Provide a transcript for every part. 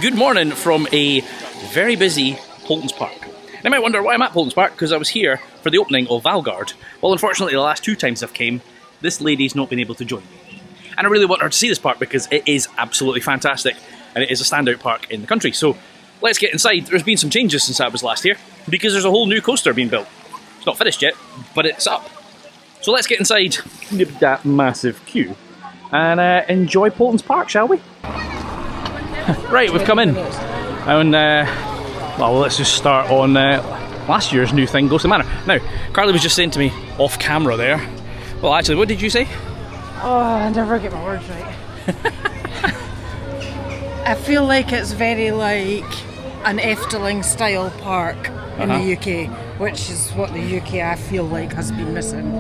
Good morning from a very busy Paultons Park. You might wonder why I'm at Paultons Park, because I was here for the opening of Valgard. Well, unfortunately, the last two times I've came, this lady's not been able to join me. And I really want her to see this park because it is absolutely fantastic, and it is a standout park in the country. So let's get inside. There's been some changes since I was last here, because there's a whole new coaster being built. It's not finished yet, but it's up. So let's get inside that massive queue and enjoy Paultons Park, shall we? Right, we've come in. And, well, let's just start on last year's new thing, Ghostly Manor. Now, Carly was just saying to me off camera there. Well, actually, what did you say? Oh, I never get my words right. I feel like it's very like an Efteling style park in the UK, which is what the UK I feel like has been missing.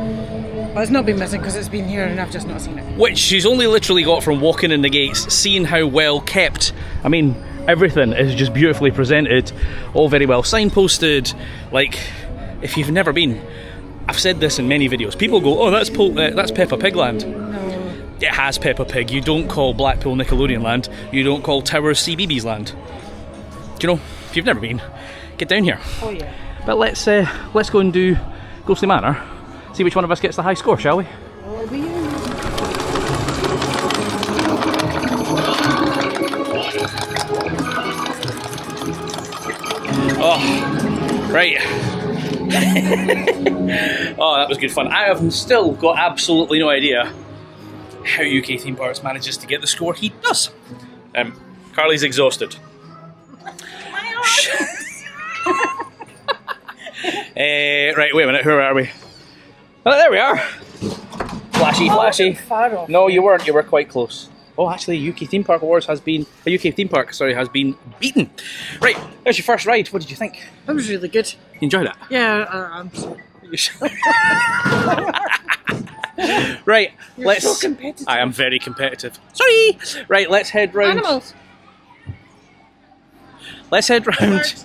Well, it's not been missing because it's been here and I've just not seen it. Which she's only literally got from walking in the gates, seeing how well kept. I mean, everything is just beautifully presented, all very well signposted. Like, if you've never been, I've said this in many videos, people go, oh, that's Peppa Pig Land. No. It has Peppa Pig. You don't call Blackpool Nickelodeon Land. You don't call Towers CBeebies Land. Do you know, if you've never been, get down here. Oh yeah. But let's go and do Ghostly Manor. See which one of us gets the high score, shall we? Will be you. Oh, right. Oh, that was good fun. I have still got absolutely no idea how UK Theme Parks manages to get the score he does. Carly's exhausted. Right, wait a minute, who are we? Oh, there we are! Flashy, flashy. Far off. No, you weren't, you were quite close. Oh, actually, UK Theme Park Awards has been, UK Theme Park, sorry, has been beaten. Right, there's your first ride. What did you think? That was really good. You enjoyed that? Yeah, I'm so... Right, You're so competitive. I am very competitive. Sorry! Right, let's head round. Animals. Let's head round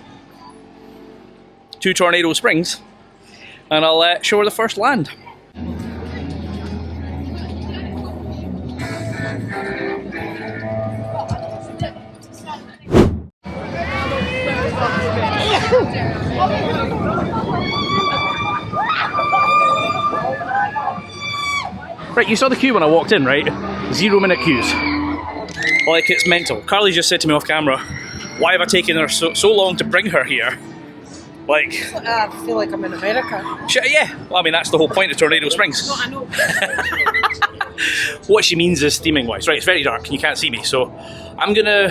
to Tornado Springs and I'll show her the first land. Right, you saw the queue when I walked in, right? 0 minute queues. Like, it's mental. Carly just said to me off camera, why have I taken her so long to bring her here? Like... I feel like I'm in America. Yeah, well, I mean, that's the whole point of Tornado Springs. No, I know. What she means is theming wise. Right, it's very dark and you can't see me, so I'm gonna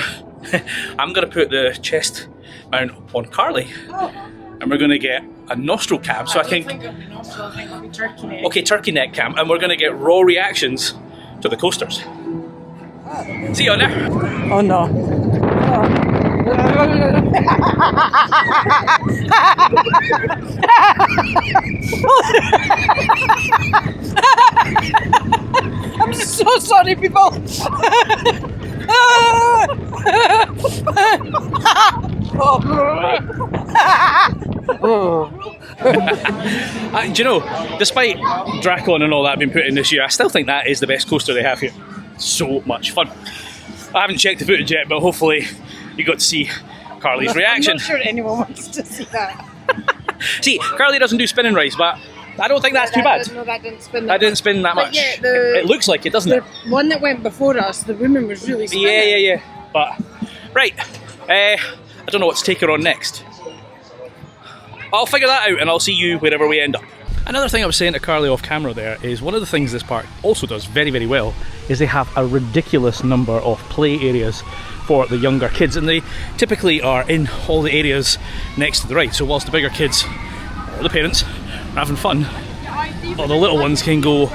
put the chest mount on Carly. Oh. And we're gonna get a nostril cam, so I think it'll be nostril, I think it'll be turkey neck. okay, turkey neck cam, and we're gonna get raw reactions to the coasters. Oh. See you on there. Oh no. I'm so sorry, people. Do you know, despite Drakon and all that being put in this year, I still think that is the best coaster they have here. So much fun. I haven't checked the footage yet, but hopefully you got to see Carly's reaction. I'm not sure anyone wants to see that. See, Carly doesn't do spinning rides, but I don't think that's too bad. No, that didn't spin that That didn't spin that But much. yeah, It looks like it, doesn't it? The one that went before us, the woman was really spinning. Yeah. But, right, I don't know what to take her on next. I'll figure that out and I'll see you wherever we end up. Another thing I was saying to Carly off camera there is one of the things this park also does very, very well is they have a ridiculous number of play areas for the younger kids, and they typically are in all the areas next to the ride. So whilst the bigger kids, the parents, are having fun, all the little ones can go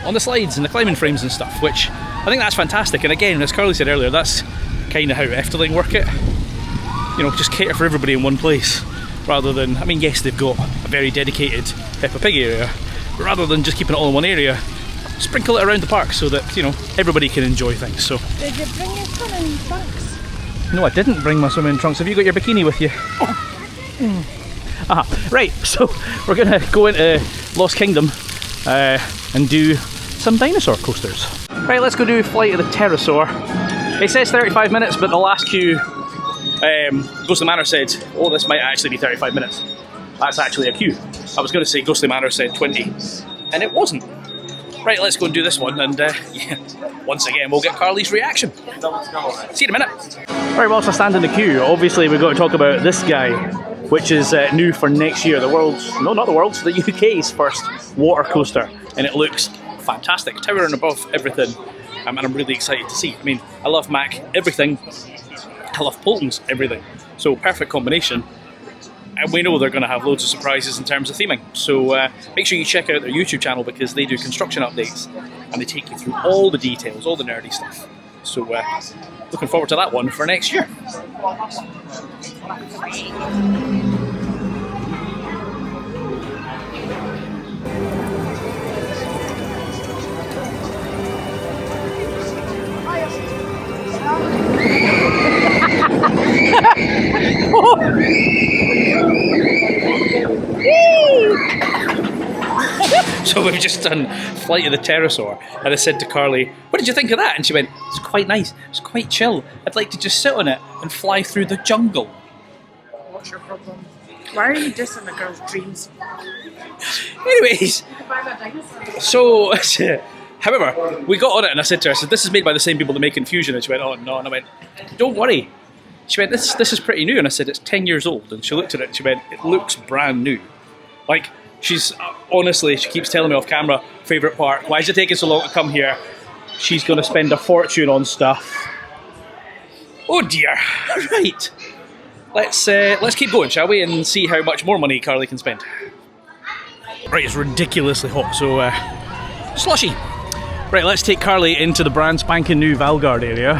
on the slides and the climbing frames and stuff, which I think that's fantastic. And again, as Carly said earlier, that's kind of how Efteling work it. You know, just cater for everybody in one place, rather than, I mean, yes, they've got a very dedicated Peppa Pig area, but rather than just keeping it all in one area, sprinkle it around the park so that, you know, everybody can enjoy things. So, Did you bring your swimming trunks? no, I didn't bring my swimming trunks. Have you got your bikini with you? Right, so we're going to go into Lost Kingdom and do some dinosaur coasters. Right, let's go do Flight of the Pterosaur. It says 35 minutes, but the last queue Ghostly Manor said, oh, this might actually be 35 minutes. That's actually a queue. I was going to say Ghostly Manor said 20, and it wasn't. Right, let's go and do this one, and yeah, once again, we'll get Carly's reaction. See you in a minute. Right, whilst I stand in the queue, obviously we've got to talk about this guy, which is new for next year. The world's, no, not the world's, the UK's first water coaster, and it looks fantastic, towering above everything, and I'm really excited to see. I mean, I love Mac everything, I love Paultons everything, so perfect combination. And we know they're going to have loads of surprises in terms of theming. So make sure you check out their YouTube channel because they do construction updates and they take you through all the details, all the nerdy stuff. So looking forward to that one for next year. So we've just done Flight of the Pterosaur, and I said to Carly, what did you think of that? And she went, it's quite nice, it's quite chill. I'd like to just sit on it and fly through the jungle. What's your problem? Why are you dissing a girl's dreams? Anyways, so, however, we got on it and I said to her, I said, this is made by the same people that make Infusion. And she went, oh no, and I went, don't worry. She went, this is pretty new. And I said, it's 10 years old. And she looked at it and she went, it looks brand new. Like, she's, honestly, she keeps telling me off camera, favourite park, why is it taking so long to come here? She's going to spend a fortune on stuff. Oh dear. Right. Let's keep going, shall we? And see how much more money Carly can spend. Right, it's ridiculously hot, so, slushy. Right, let's take Carly into the brand spanking new Valgard area.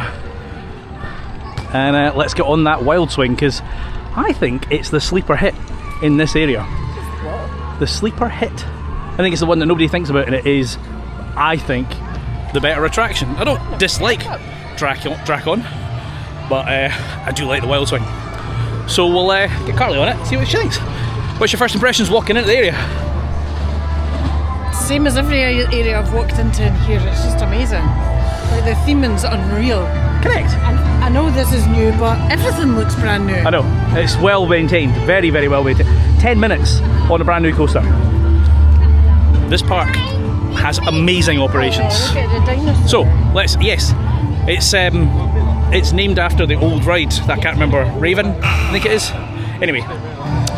And let's get on that wild swing, because I think it's the sleeper hit in this area. What? The sleeper hit. I think it's the one that nobody thinks about, and it is, I think, the better attraction. I don't dislike Drakon, but I do like the wild swing. So we'll get Carly on it, see what she thinks. What's your first impressions walking into the area? Same as every area I've walked into in here, it's just amazing. Like the theming's unreal. Correct. And I know this is new, but everything looks brand new. I know, it's well maintained, very, very well maintained. 10 minutes on a brand new coaster. This park has amazing operations. Oh, look at the dinosaur. So, it's named after the old ride, I can't remember, Raven, I think it is. Anyway,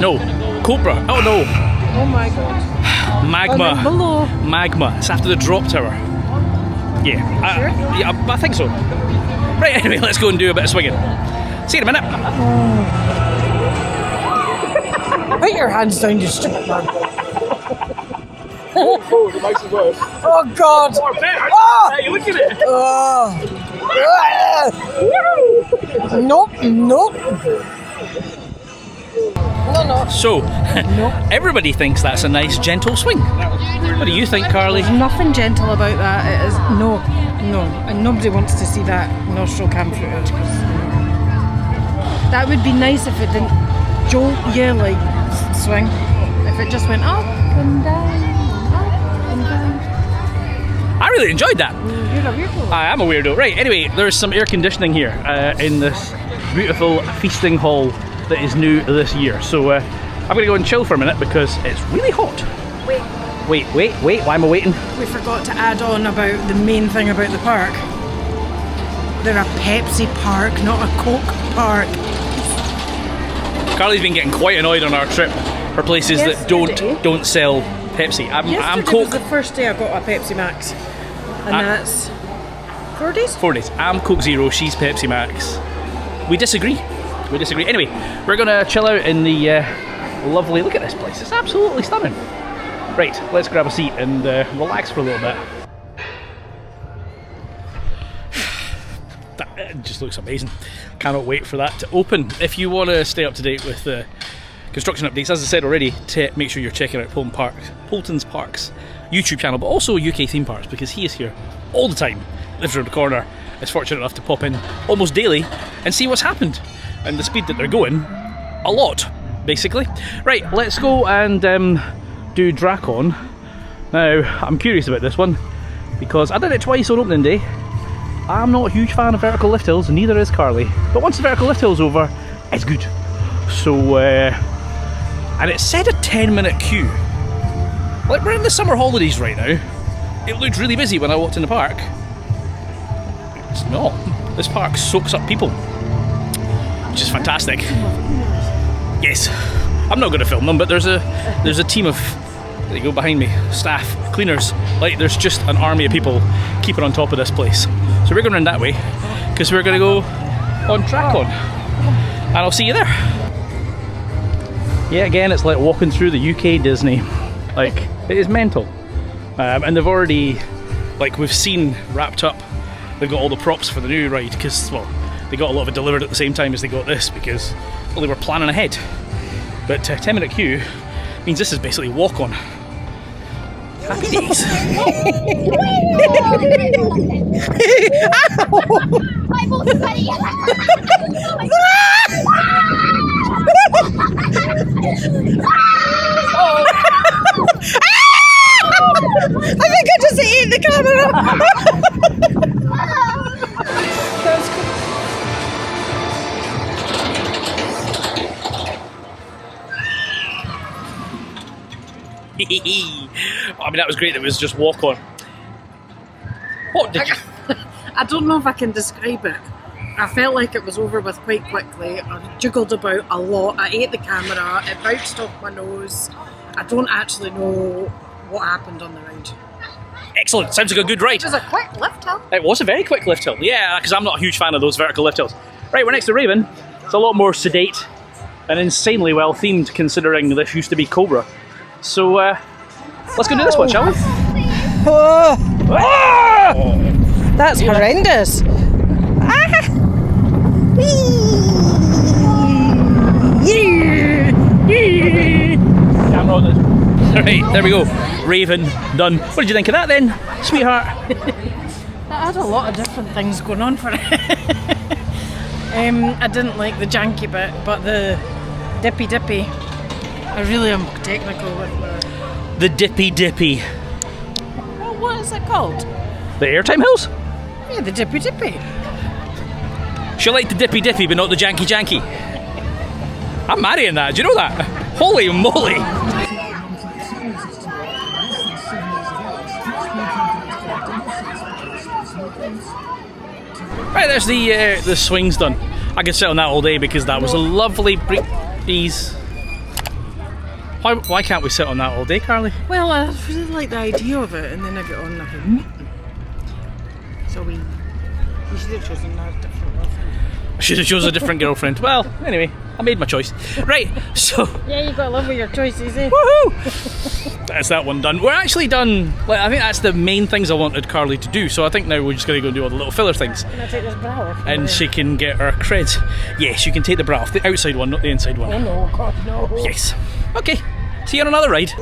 no, Cobra, oh no. Oh my god. Magma. Oh, below. Magma, it's after the drop tower. Yeah, Sure? Yeah, I think so. Right, anyway, let's go and do a bit of swinging. See you in a minute. Put your hands down, you stupid man. Oh, the makes it worse. Oh god. Oh! Hey, look at it. Nope, nope. No. So, everybody thinks that's a nice, gentle swing. What do you think, Carly? There's nothing gentle about that. It is no, and nobody wants to see that nostril cam footage. That would be nice if it didn't jolt you like swing. If it just went up and down, up and down. I really enjoyed that. You're a weirdo. I am a weirdo. Right, anyway, there's some air conditioning here in this beautiful feasting hall that is new this year. So I'm going to go and chill for a minute because it's really hot. Wait, why am I waiting? We forgot to add on about the main thing about the park. They're a Pepsi park, not a Coke park. Carly's been getting quite annoyed on our trip for places that don't sell Pepsi. I'm Coke. Was the first day I got a Pepsi Max, and that's 4 days. 4 days. I'm Coke Zero. She's Pepsi Max. We disagree. Anyway, we're gonna chill out in the lovely. Look at this place. It's absolutely stunning. Right, let's grab a seat and relax for a little bit. That just looks amazing. Cannot wait for that to open. If you want to stay up to date with the construction updates, as I said already, make sure you're checking out Paultons Park's YouTube channel, but also UK Theme Parks, because he is here all the time, lives around the corner, is fortunate enough to pop in almost daily and see what's happened and the speed that they're going. A lot, basically. Right, let's go and do Drakon. Now, I'm curious about this one because I did it twice on opening day. I'm not a huge fan of vertical lift hills, neither is Carly. But once the vertical lift hill's over, It's good. So, and it said a 10-minute queue. Like, we're in the summer holidays right now. It looked really busy when I walked in the park. It's not. This park soaks up people, which is fantastic. Yes. I'm not going to film them, but there's a team of, there you go behind me, staff, cleaners. Like, there's just an army of people keeping on top of this place. So we're going around that way, because we're going to go on Drakon. And I'll see you there. Yeah, again, it's like walking through the UK Disney. Like, it is mental. And they've already, like, we've seen wrapped up, they've got all the props for the new ride, because, well, they got a lot of it delivered at the same time as they got this, because, well, they were planning ahead. But 10-minute queue means this is basically walk on. Happy days. I think I just ate the camera. That's cool. I mean, that was great. It was just walk on. What did you? I don't know if I can describe it. I felt like it was over with quite quickly. I jiggled about a lot. I ate the camera. It bounced off my nose. I don't actually know what happened on the ride. Excellent. Sounds like a good ride. It was a quick lift hill. It was a very quick lift hill. Yeah, because I'm not a huge fan of those vertical lift hills. Right, we're next to Raven. It's a lot more sedate and insanely well themed, considering this used to be Cobra. So let's go do this one, shall we? Oh. Ah! That's horrendous. Camera on this. Right, there we go. Raven, done. What did you think of that then, sweetheart? That had a lot of different things going on for it. I didn't like the janky bit, but the dippy. I really am technical with The dippy. Oh, what is it called? The airtime hills? Yeah, the dippy. She liked the dippy, but not the janky. I'm marrying that, do you know that? Holy moly! Right, there's the swings done. I could sit on that all day because that was a lovely breeze. Why can't we sit on that all day, Carly? Well, I really like the idea of it, and then I get on nothing. So we should have chosen a different girlfriend. I should have chosen a different girlfriend. Well, anyway, I made my choice. Right, so... Yeah, you got to live with your choices, eh? Woohoo! That's that one done. We're actually done... Like, I think that's the main things I wanted Carly to do, so I think now we're just going to go and do all the little filler things. Can I take this bra off? And she can get her creds. Yes, you can take the bra off. The outside one, not the inside one. Oh no, God, no. Yes. Okay, see you on another ride.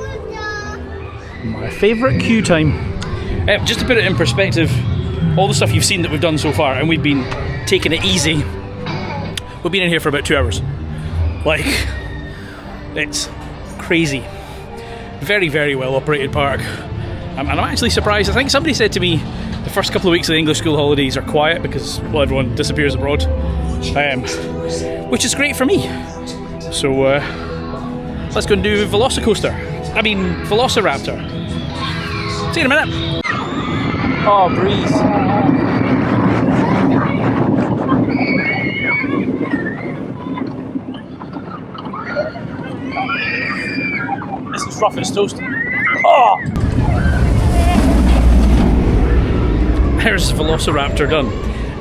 My favourite queue time. Just to put it in perspective, all the stuff you've seen that we've done so far, and we've been taking it easy. We've been in here for about 2 hours. Like, it's crazy. Very, very well operated park. And I'm actually surprised. I think somebody said to me the first couple of weeks of the English school holidays are quiet because, well, everyone disappears abroad. Which is great for me. So, let's go and do Velociraptor. See you in a minute. Oh, breeze. This is rough as toast. Oh! There's Velociraptor done.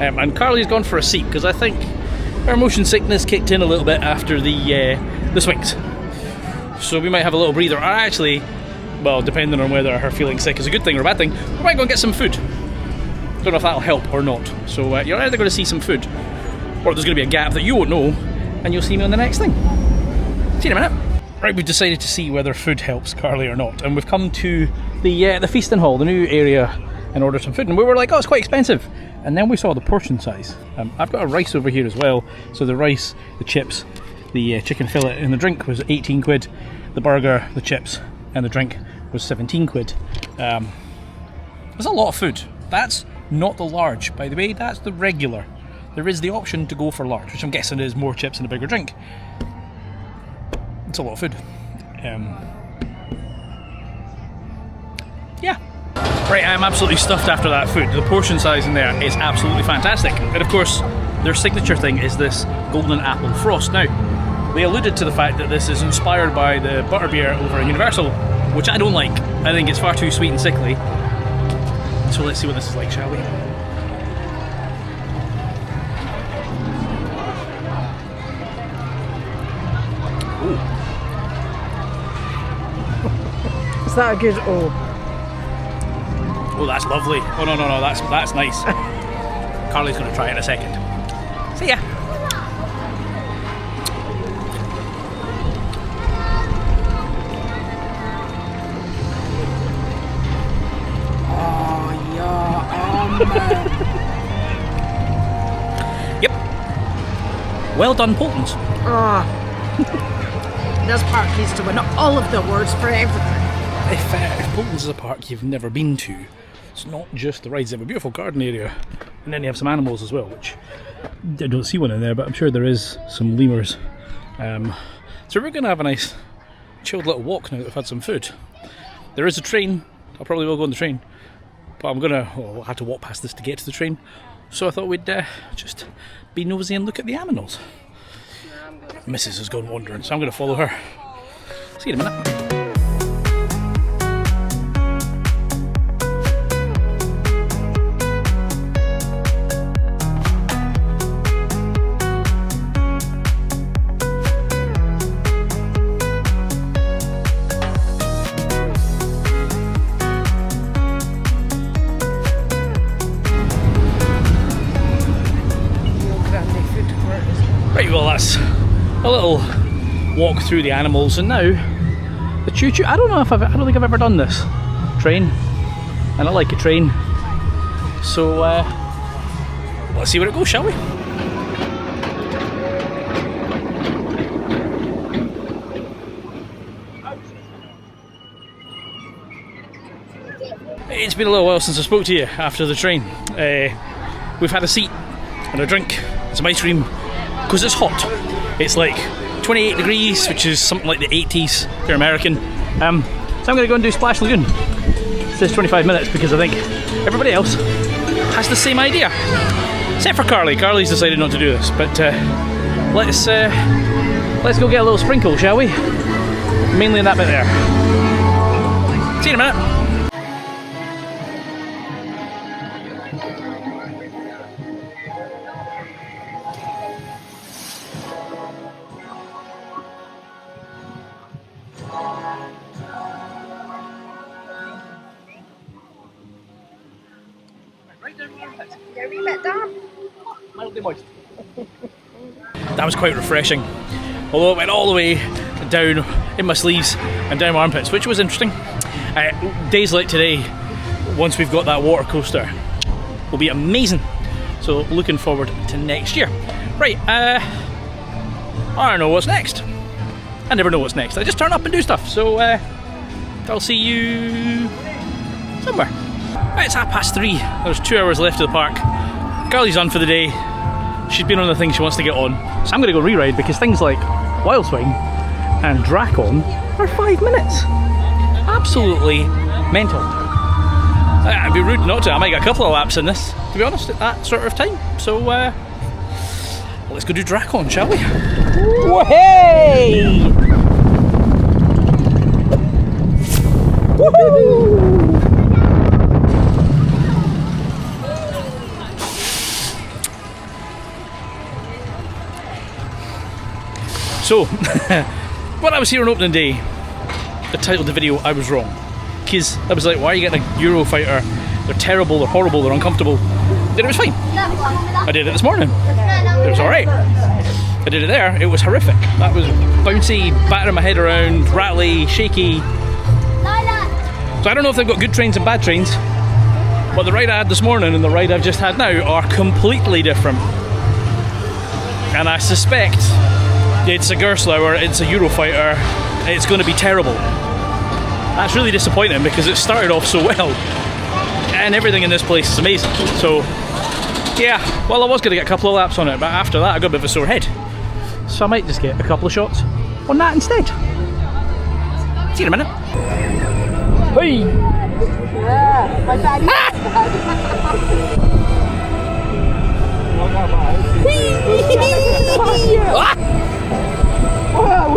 And Carly's gone for a seat because I think her motion sickness kicked in a little bit after the swings. So we might have a little breather. Or actually, well, depending on whether her feeling sick is a good thing or a bad thing, we might go and get some food. Don't know if that'll help or not. So you're either going to see some food, or there's going to be a gap that you won't know, and you'll see me on the next thing. See you in a minute. Right, we've decided to see whether food helps Carly or not, and we've come to the feasting hall, the new area, and ordered some food. And we were like, oh, it's quite expensive. And then we saw the portion size. I've got a rice over here as well. So the rice, the chips, the chicken fillet, and the drink was 18 quid. The burger, the chips, and the drink was 17 quid. There's a lot of food. That's not the large, by the way. That's the regular. there is the option to go for large, which I'm guessing is more chips and a bigger drink. It's a lot of food. Yeah. Right, I'm absolutely stuffed after that food. The portion size in there is absolutely fantastic. And of course, their signature thing is this golden apple frost. Now, they alluded to the fact that this is inspired by the butterbeer over at Universal, which I don't like. I think it's far too sweet and sickly. So let's see what this is like, shall we? Ooh. Is that a good Oh, that's lovely. Oh no, that's nice. Carly's going to try it in a second. See ya. Yep. Well done, Paultons. This park needs to win all of the awards for everything. If Paultons is a park you've never been to, it's not just the rides. They have a beautiful garden area, and then you have some animals as well, which I don't see one in there, but I'm sure there is some lemurs. So we're going to have a nice chilled little walk now that we've had some food. There is a train. I probably will go on the train, but I'll have to walk past this to get to the train. So I thought we'd just be nosy and look at the animals. Mrs. has gone wandering, so I'm going to follow her. See you in a minute. Right, well that's a little walk through the animals, and now the choo-choo. I don't think I've ever done this train, and I like a train. So let's see where it goes, shall we? It's been a little while since I spoke to you after the train. We've had a seat and a drink, some ice cream, because it's hot. It's like 28 degrees, which is something like the 80s if you're American. So I'm going to go and do Splash Lagoon. It says 25 minutes because I think everybody else has the same idea. Except for Carly. Carly's decided not to do this, but let's go get a little sprinkle, shall we? Mainly in that bit there. See you in a minute. That was quite refreshing, although it went all the way down in my sleeves and down my armpits, which was interesting. Days like today, once we've got that water coaster, will be amazing. So looking forward to next year. Right, I don't know what's next. I never know what's next. I just turn up and do stuff. So I'll see you somewhere. Right, it's 3:30. There's 2 hours left of the park. Carly's on for the day. She's been on the thing she wants to get on. So I'm going to go re-ride because things like Wild Swing and Drakon are 5 minutes. Absolutely mental. I'd be rude not to. I might get a couple of laps in this, to be honest, at that sort of time. So let's go do Drakon, shall we? Hey! Woohoo! So, when I was here on opening day, I titled the video I was wrong. Because I was like, why are you getting a Eurofighter? They're terrible, they're horrible, they're uncomfortable. Then it was fine. I did it this morning. It was alright. I did it there, it was horrific. That was bouncy, battering my head around, rattly, shaky. So I don't know if they've got good trains and bad trains, but the ride I had this morning and the ride I've just had now are completely different. And I suspect it's a Gerstlauer, it's a Eurofighter, it's going to be terrible. That's really disappointing because it started off so well and everything in this place is amazing. So yeah, Well, I was going to get a couple of laps on it, but after that I got a bit of a sore head. So I might just get a couple of shots on that instead. See you in a minute. Hey!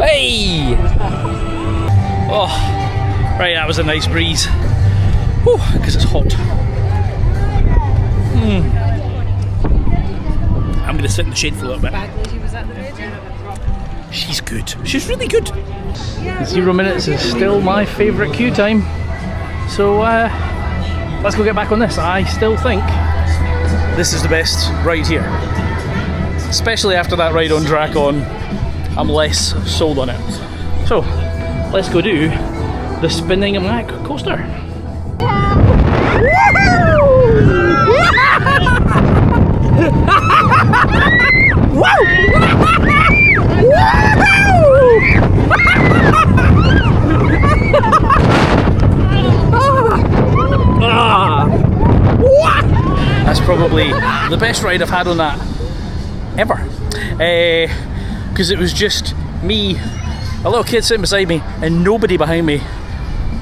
Hey! Oh, right, that was a nice breeze. Because it's hot. I'm going to sit in the shade for a little bit. She's good. She's really good. 0 minutes is still my favourite queue time. So let's go get back on this. I still think this is the best ride here. Especially after that ride on Drakon, I'm less sold on it. So let's go do the spinning black coaster. That's probably the best ride I've had on that ever, because it was just me, a little kid sitting beside me and nobody behind me.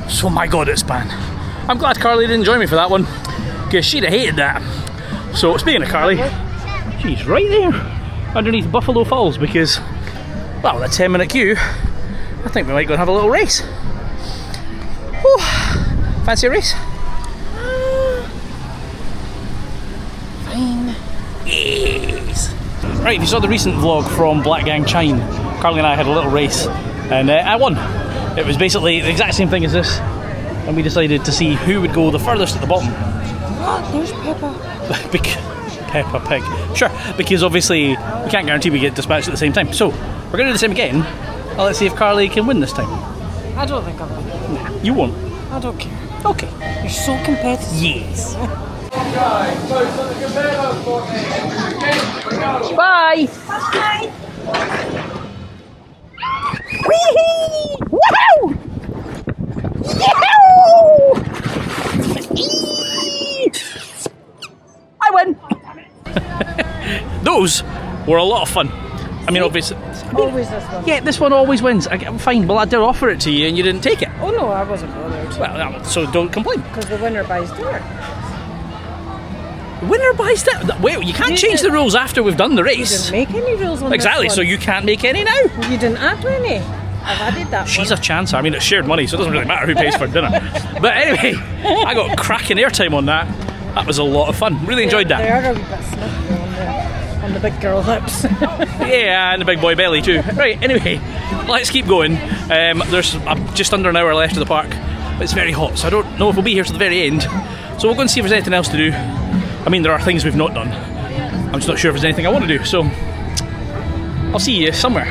So my god, it span. I'm glad Carly didn't join me for that one, because she'd have hated that. So speaking of Carly, she's right there underneath Buffalo Falls, because, well, a 10-minute queue, I think we might go and have a little race. Whew. Fancy a race? Fine. Yes. Right, if you saw the recent vlog from Black Gang Chine, Carly and I had a little race, and I won. It was basically the exact same thing as this, and we decided to see who would go the furthest at the bottom. There's Peppa. Peppa Pig. Sure, because obviously we can't guarantee we get dispatched at the same time. So we're going to do the same again. Well, let's see if Carly can win this time. I don't think I will. Nah, you won't. I don't care. Okay. You're so competitive. Yes. Bye. Bye. Wee-hee! Woohoo! Yahoo! I win. Those were a lot of fun. I mean, obviously. Always this one. Yeah, this one always wins. Fine, well, I did offer it to you and you didn't take it. Oh no, I wasn't bothered. Well, so don't complain. Because the winner buys dinner. Winner buys dinner? Wait, you can't change the rules after we've done the You race. didn't make any rules on Exactly, this so one. you can't make any now. You didn't add any. I've added that She's one. a chancer. I mean, it's shared money, so it doesn't really matter who pays for dinner. But anyway, I got cracking airtime on that. That was a lot of fun. Really enjoyed They that. are a wee bit sniffy on the big girl hips. Yeah, and the big boy belly too. Right, anyway, let's keep going. There's just under an hour left of the park, but it's very hot, so I don't know if we'll be here to the very end. So we'll go and see if there's anything else to do. I mean, there are things we've not done. I'm just not sure if there's anything I want to do, so I'll see you somewhere.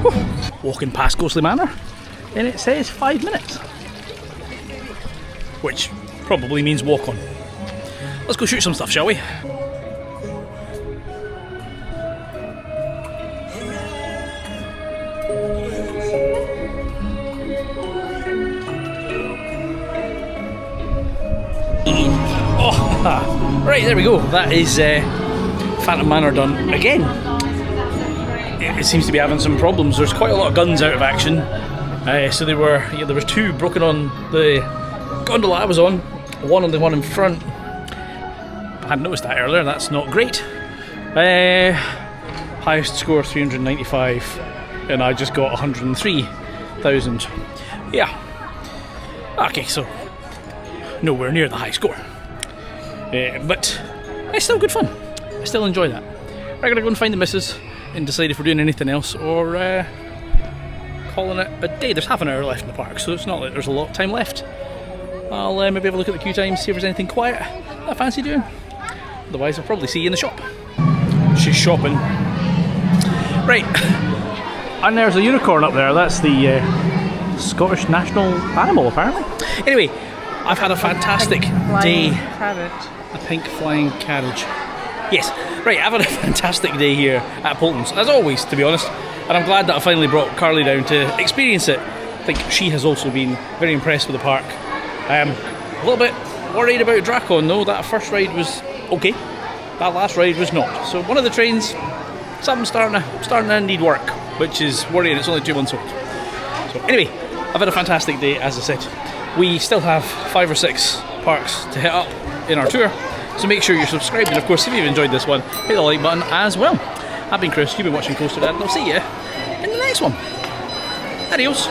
Whew. Walking past Ghostly Manor, and it says 5 minutes. Which probably means walk on. Let's go shoot some stuff, shall we? Oh, right, there we go. That is Phantom Manor done again. It seems to be having some problems. There's quite a lot of guns out of action. So there was 2 broken on the gondola I was on, one on the one in front. I hadn't noticed that earlier. That's not great. Highest score 395, and I just got 103,000. Yeah. Okay, so nowhere near the high score. But it's still good fun. I still enjoy that. We're going to go and find the missus and decide if we're doing anything else or calling it a day. There's half an hour left in the park, so it's not like there's a lot of time left. I'll maybe have a look at the queue times, see if there's anything quiet that I fancy doing. Otherwise, I'll probably see you in the shop. She's shopping. Right. And there's a unicorn up there. That's the Scottish national animal, apparently. Anyway, I've had a fantastic day. Carrot. A pink flying carriage. Yes, right, I've had a fantastic day here at Paultons, as always, to be honest. And I'm glad that I finally brought Carly down to experience it. I think she has also been very impressed with the park. A little bit worried about Drakon, though. That first ride was okay. That last ride was not. So one of the trains, something's starting to need work, which is worrying. It's only 2 months old. So anyway, I've had a fantastic day, as I said. We still have 5 or 6 parks to hit up in our tour, so make sure you're subscribed, and of course if you've enjoyed this one, hit the like button as well. I've been Chris, you've been watching Coaster Dad, and I'll see you in the next one. Adios.